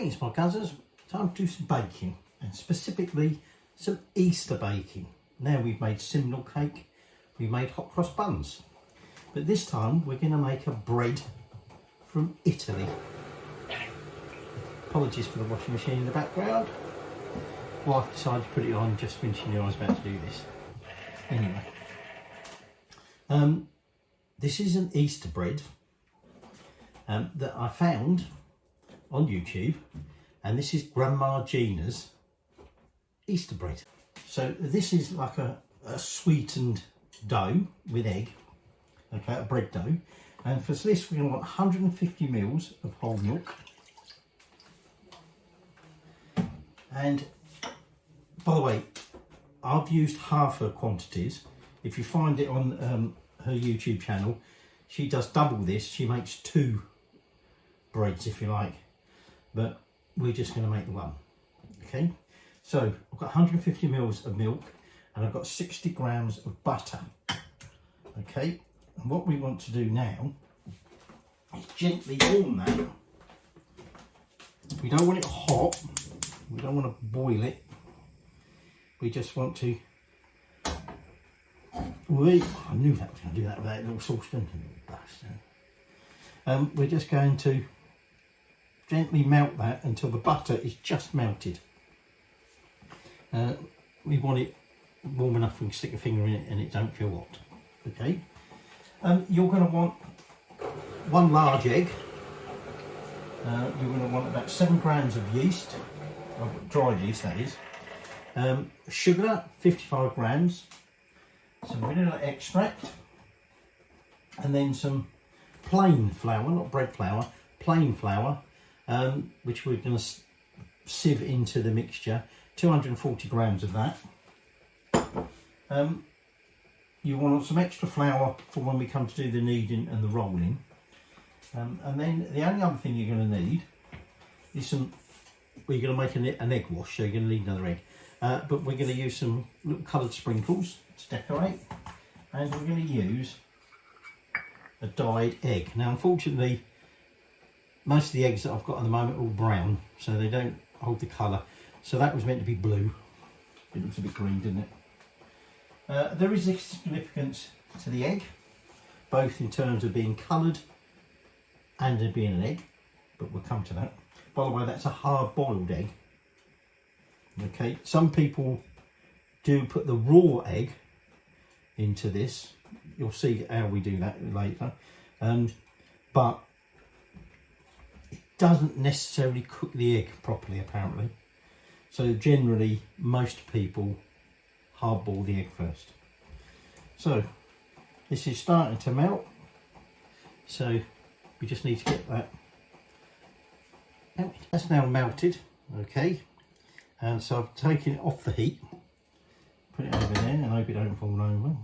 Greetings my guzzers, time to do some baking, and specifically some Easter baking. Now we've made simnel cake, we've made hot cross buns, but this time we're going to make a bread from Italy. Apologies for the washing machine in the background. Wife decided to put it on just when she knew I was about to do this. Anyway, this is an Easter bread that I found on YouTube, and this is Grandma Gina's Easter bread. So this is like a sweetened dough with egg, okay, a bread dough, and for this we're going to want 150 ml of whole milk. And by the way, I've used half her quantities. If you find it on her YouTube channel, she does double this. She makes two breads, if you like, but we're just going to make the one. Okay, so I've got 150 ml of milk and I've got 60 grams of butter. Okay, and what we want to do now is gently warm that. We don't want it hot, we don't want to boil it, we just want to, I knew that was going to do that with that little saucepan. We're just going to gently melt that until the butter is just melted. We want it warm enough we can stick a finger in it and it don't feel hot. Okay, you're going to want one large egg. You're going to want about 7 grams of yeast, dried yeast that is, sugar 55 grams, some vanilla extract, and then some plain flour, not bread flour, plain flour, which we're going to sieve into the mixture, 240 grams of that. You want some extra flour for when we come to do the kneading and the rolling. And then the only other thing you're going to need is some, well, you're going to make an egg wash, so you're going to need another egg. But we're going to use some little coloured sprinkles to decorate, and we're going to use a dyed egg. Now unfortunately most of the eggs that I've got at the moment are all brown, so they don't hold the colour, so that was meant to be blue. It looks a bit green, didn't it? There is a significance to the egg, both in terms of being coloured and it being an egg, but we'll come to that. By the way, that's a hard boiled egg. Okay, some people do put the raw egg into this. You'll see how we do that later, but it doesn't necessarily cook the egg properly apparently. So generally most people hard boil the egg first. So this is starting to melt, so we just need to get that out. That's now melted, okay, and so I've taken it off the heat, put it over there, and I hope it don't fall over.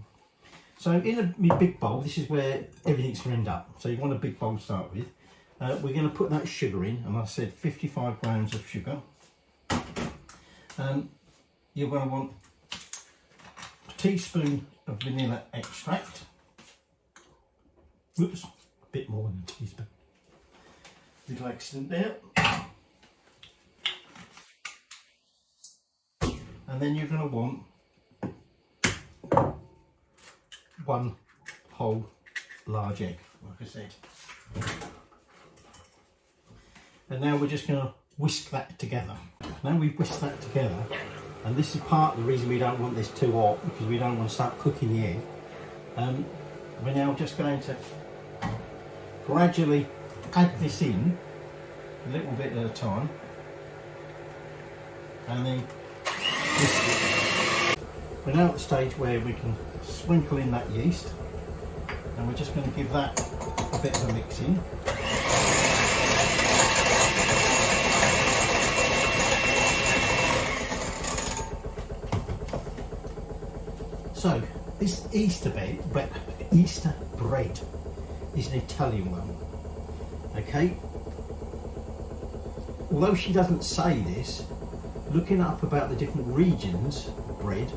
So in a big bowl, this is where everything's going to end up. So you want a big bowl to start with. We're going to put that sugar in, and I said 55 grams of sugar. You're going to want a teaspoon of vanilla extract. Whoops, a bit more than a teaspoon. Little accident there. And then you're going to want one whole large egg, like I said. And now we're just going to whisk that together. Now we've whisked that together, and this is part of the reason we don't want this too hot, because we don't want to start cooking the egg. We're now just going to gradually add this in, a little bit at a time, and then whisk it. We're now at the stage where we can sprinkle in that yeast, and we're just going to give that a bit of a mix in. So this Easter bread is an Italian one, okay? Although she doesn't say this, looking up about the different regions of bread,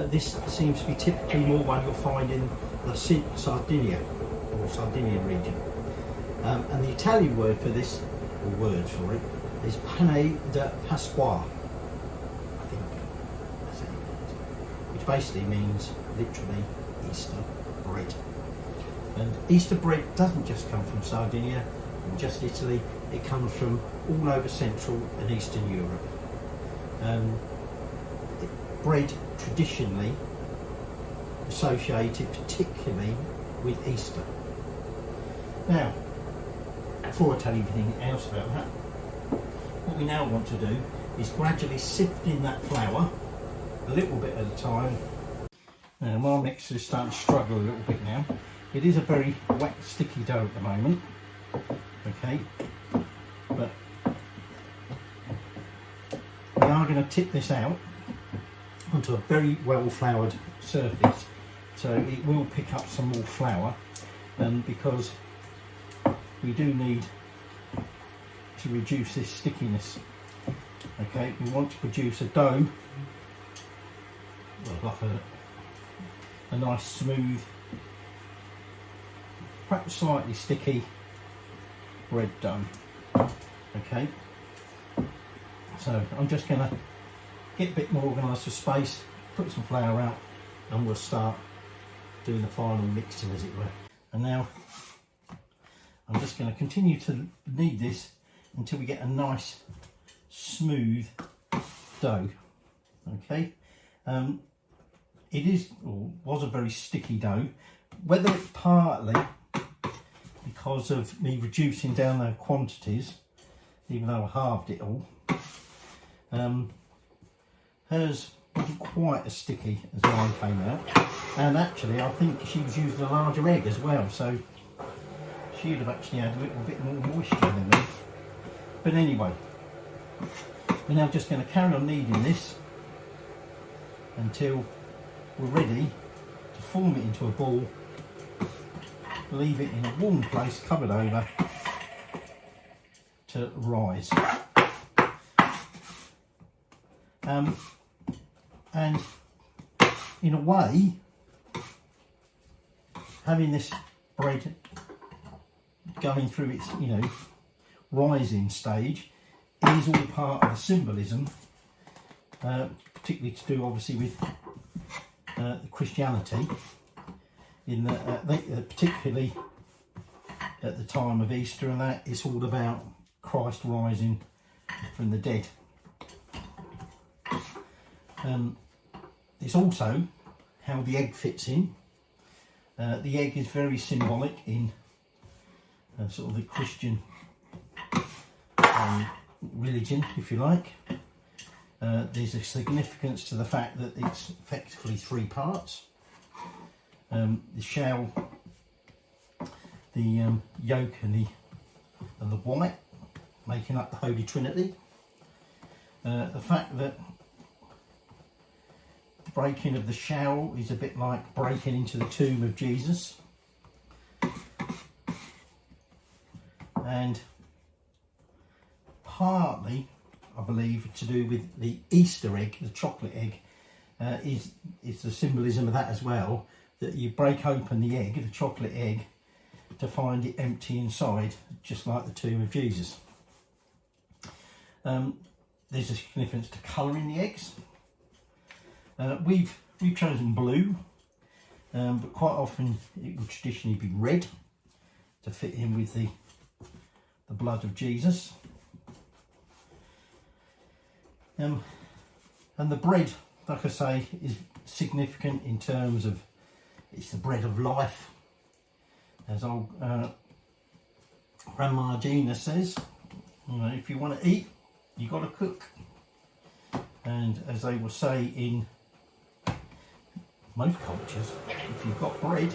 this seems to be typically more one you'll find in the Sardinia or Sardinian region. And the Italian word for this, or words for it, is Pane di Pasqua, I think that's how you do it, which basically means literally Easter bread. And Easter bread doesn't just come from Sardinia and just Italy, it comes from all over Central and Eastern Europe. Bread traditionally associated particularly with Easter. Now, before I tell you anything else about that, what we now want to do is gradually sift in that flour a little bit at a time. Now my mixer is starting to struggle a little bit now. It is a very wet, sticky dough at the moment, okay, but we are going to tip this out onto a very well floured surface, so it will pick up some more flour, because we do need to reduce this stickiness. Okay, we want to produce a dough, well, like a nice smooth, perhaps slightly sticky bread dough. Okay, so I'm just going to get a bit more organised for space, put some flour out, and we'll start doing the final mixing, as it were. And now I'm just going to continue to knead this until we get a nice smooth dough. Okay, it is, or was, a very sticky dough. Whether it's partly because of me reducing down the quantities, even though I halved it all, hers wasn't quite as sticky as mine came out. And actually I think she was using a larger egg as well, so she'd have actually had a little bit more moisture than me. But anyway, we're now just going to carry on kneading this until we're ready to form it into a ball, leave it in a warm place, covered over, to rise. And in a way, having this bread going through its, rising stage is all part of the symbolism, particularly to do obviously with Christianity, in that particularly at the time of Easter and that, it's all about Christ rising from the dead. It's also how the egg fits in. The egg is very symbolic in sort of the Christian religion, if you like. There's a significance to the fact that it's effectively three parts. The shell, the yolk and the white, making up the Holy Trinity. The fact that the breaking of the shell is a bit like breaking into the tomb of Jesus. And partly, I believe, to do with the Easter egg, the chocolate egg, is the symbolism of that as well, that you break open the egg, the chocolate egg, to find it empty inside, just like the tomb of Jesus. There's a significance to colouring the eggs. We've chosen blue, but quite often it would traditionally be red to fit in with the blood of Jesus. And the bread, like I say, is significant in terms of it's the bread of life, as old Grandma Gina says. If you want to eat, you got to cook. And as they will say in most cultures, if you've got bread,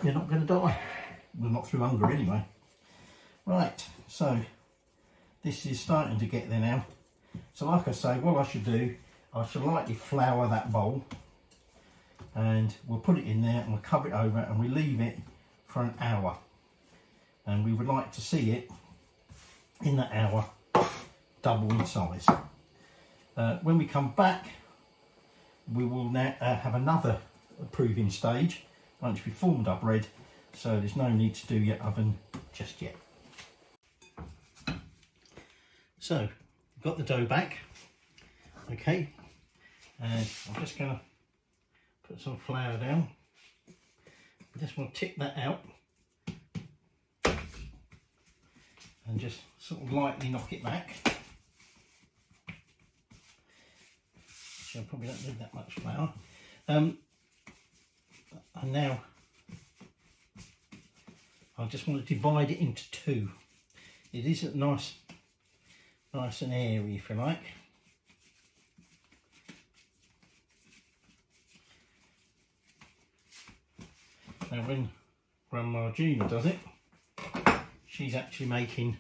you're not going to die. Well, not through hunger anyway. Right, so this is starting to get there now. So like I say, what I should do, I should lightly flour that bowl, and we'll put it in there and we'll cover it over and we leave it for an hour. And we would like to see it in that hour double in size. When we come back, we will now have another proving stage once we've formed our bread, so there's no need to do your oven just yet. So, got the dough back, okay, and I'm just going to put some flour down. I just want to tip that out and just sort of lightly knock it back. So I probably don't need that much flour. And now I just want to divide it into two. It is nice and airy, if you like. Now when Grandma Gina does it, she's actually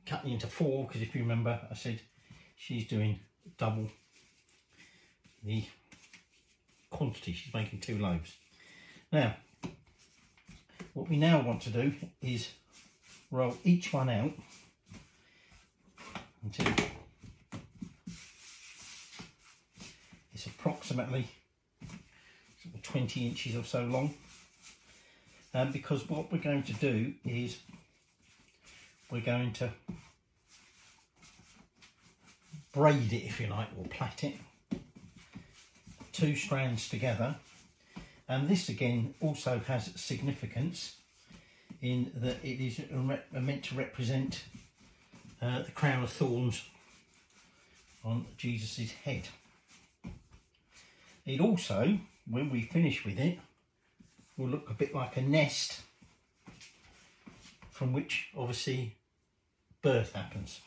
cutting into four, because if you remember I said she's doing double the quantity. She's making 2 loaves. Now what we now want to do is roll each one out until it's approximately 20 inches or so long, because what we're going to do is we're going to braid it, if you like, or plait it 2 strands together. And this again also has significance in that it is meant to represent the crown of thorns on Jesus's head. It also, when we finish with it, will look a bit like a nest from which obviously birth happens.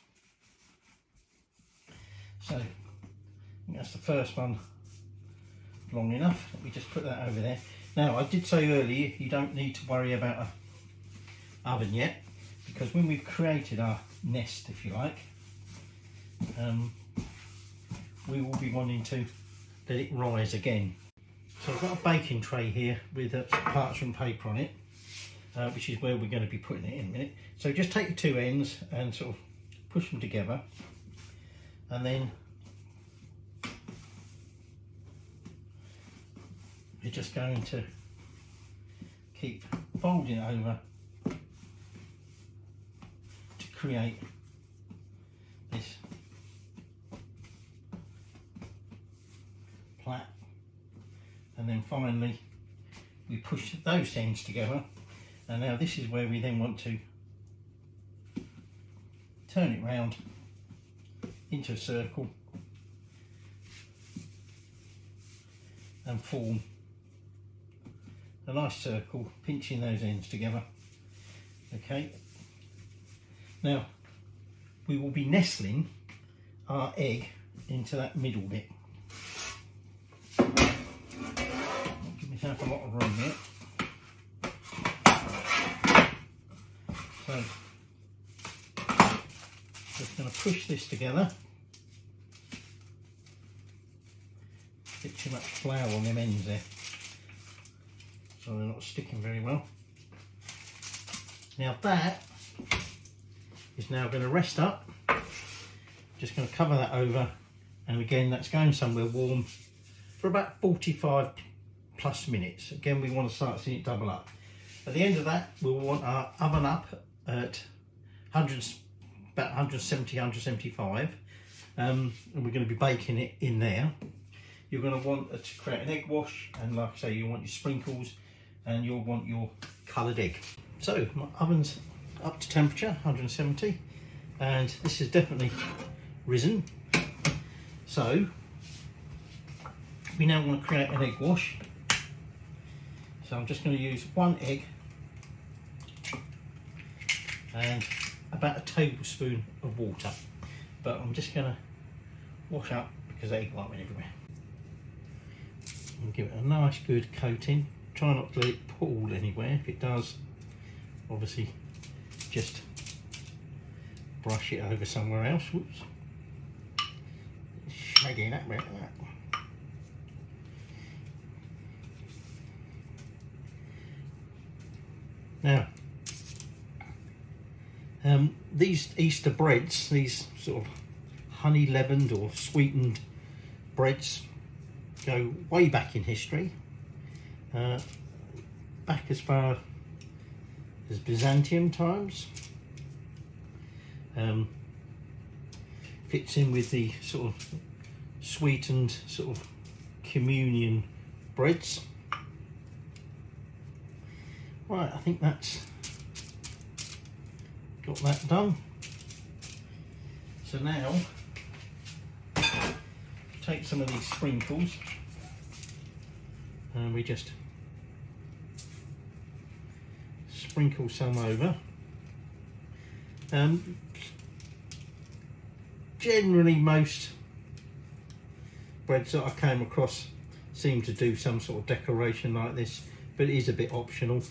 So I think that's the first one long enough. Let me just put that over there. Now I did say earlier you don't need to worry about an oven yet, because when we've created our nest, if you like, we will be wanting to let it rise again. So I've got a baking tray here with parchment paper on it, which is where we're going to be putting it in a minute. So just take the 2 ends and sort of push them together, and then you're just going to keep folding it over to create this plait, and then finally we push those ends together. And now this is where we then want to turn it round into a circle and form a nice circle, pinching those ends together. Okay, now we will be nestling our egg into that middle bit. I'll give myself a lot of room here. So just going to push this together. A bit too much flour on them ends there, so they're not sticking very well. Now that is now going to rest up. Just going to cover that over, and again that's going somewhere warm for about 45 plus minutes. Again, we want to start seeing it double up. At the end of that, we'll want our oven up at about 170, 175, and we're going to be baking it in there. You're going to want to create an egg wash, and like I say, you want your sprinkles, and you'll want your coloured egg. So my oven's up to temperature, 170, and this has definitely risen. So we now want to create an egg wash. So I'm just going to use 1 egg and about a tablespoon of water, but I'm just going to wash up because the egg white went everywhere. And give it a nice good coating. Try not to let it pool anywhere. If it does, obviously just brush it over somewhere else. Whoops. Shaggy that bit. Now, these Easter breads, these sort of honey leavened or sweetened breads, go way back in history, back as far as Byzantium times. fits in with the sort of sweetened sort of communion breads. Right, I think that's got that done. So now take some of these sprinkles and we just sprinkle some over. Generally most breads that I came across seem to do some sort of decoration like this, but it is a bit optional.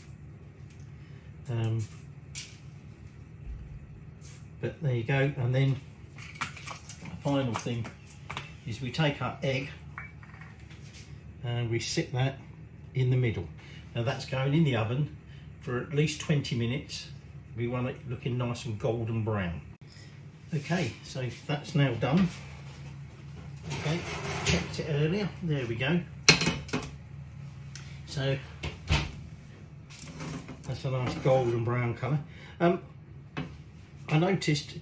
But there you go. And then the final thing is we take our egg and we sit that in the middle. Now that's going in the oven for at least 20 minutes. We want it looking nice and golden brown. Okay, so that's now done. Okay, checked it earlier. There we go. So that's a nice golden brown colour. I noticed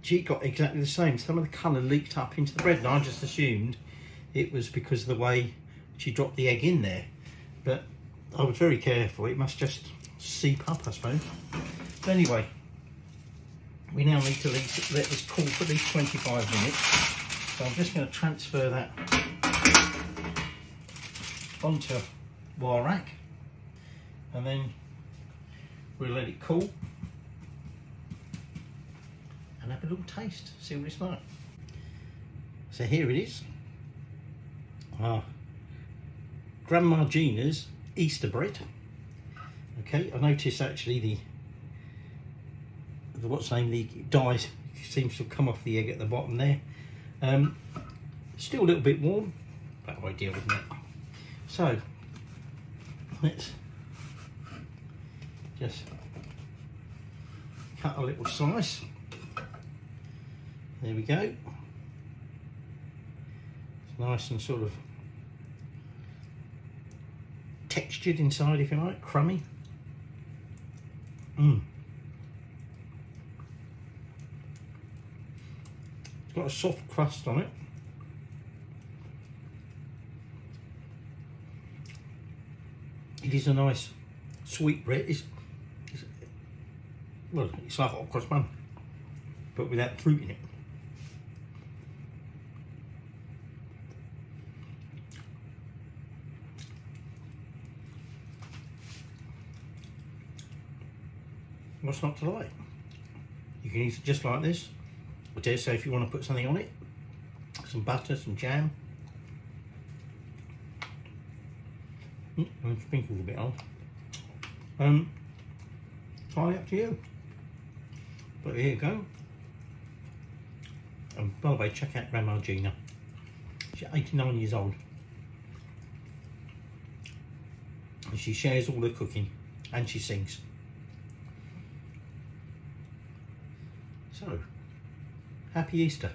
she got exactly the same. Some of the colour leaked up into the bread, and I just assumed it was because of the way she dropped the egg in there. But I was very careful. It must just seep up, I suppose. But anyway, we now need to let this cool for at least 25 minutes. So I'm just going to transfer that onto a wire rack, and then we'll let it cool and have a little taste, see what it's like. So here it is, Grandma Gina's Easter bread. Okay, I noticed actually the dye seems to have come off the egg at the bottom there. Still a little bit warm, but ideal, isn't it? So let's just cut a little slice. There we go. It's nice and sort of textured inside, if you like, crummy. It's got a soft crust on it. It is a nice sweet bread. Well, it's like hot cross bun, but without fruit in it. What's not to like? You can eat it just like this. I dare say if you want to put something on it, some butter, some jam, and sprinkles a bit on. Entirely up to you. But here you go. And by the way, check out Grandma Gina. She's 89 years old. And she shares all her cooking, and she sings. So, happy Easter.